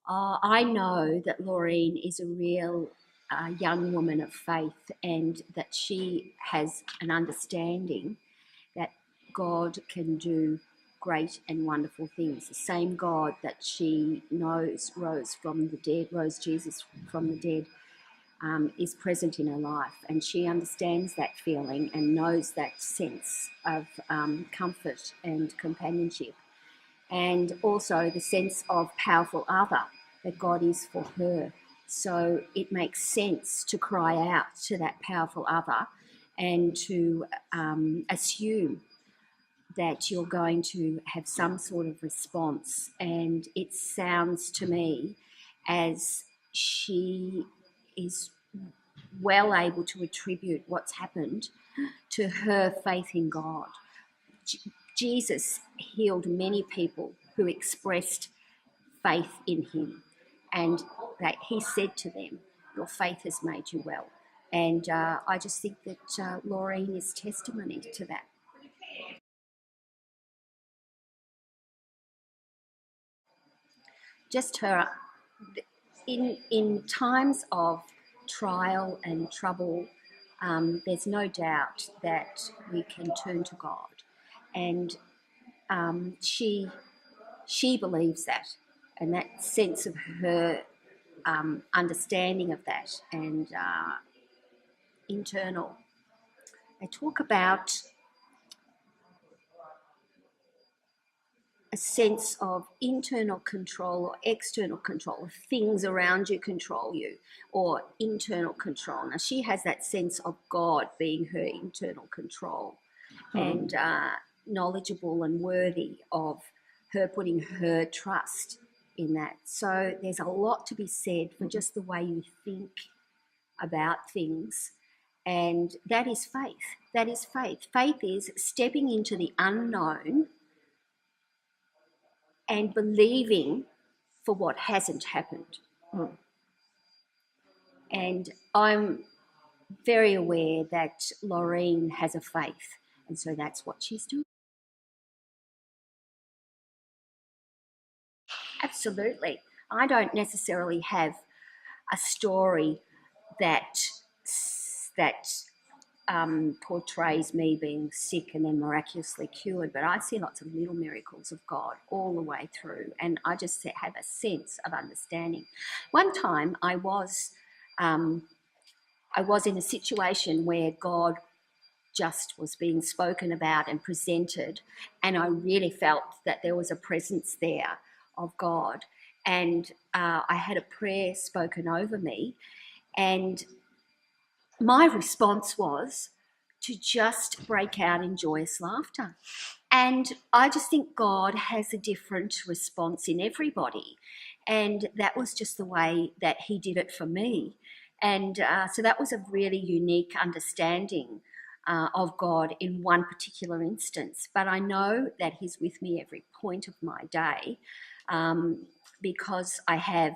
I know that Laureen is a real young woman of faith, and that she has an understanding that God can do great and wonderful things. The same God that she knows rose Jesus from the dead, is present in her life, and she understands that feeling and knows that sense of comfort and companionship, and also the sense of powerful other that God is for her. So it makes sense to cry out to that powerful other and to assume that you're going to have some sort of response. And it sounds to me as she is well able to attribute what's happened to her faith in God. Jesus healed many people who expressed faith in him, and that he said to them, your faith has made you well. And I just think that Laureen is testimony to that. Just her, in times of trial and trouble, there's no doubt that we can turn to God, and she believes that, and that sense of her understanding of that, and internal. They talk about a sense of internal control or external control, things around you control you, or internal control. Now, she has that sense of God being her internal control, and knowledgeable and worthy of her putting her trust in that. So there's a lot to be said for just the way you think about things, and that is faith. That is faith. Faith is stepping into the unknown and believing for what hasn't happened. And I'm very aware that Laureen has a faith, and so that's what she's doing. Absolutely. I don't necessarily have a story that portrays me being sick and then miraculously cured, but I see lots of little miracles of God all the way through, and I just have a sense of understanding. One time I was in a situation where God just was being spoken about and presented, and I really felt that there was a presence there of God, and I had a prayer spoken over me, and my response was to just break out in joyous laughter. And I just think God has a different response in everybody. And that was just the way that he did it for me. And so that was a really unique understanding of God in one particular instance. But I know that he's with me every point of my day, because I have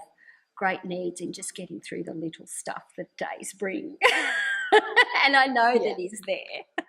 great needs in just getting through the little stuff that days bring. And I know that he's there.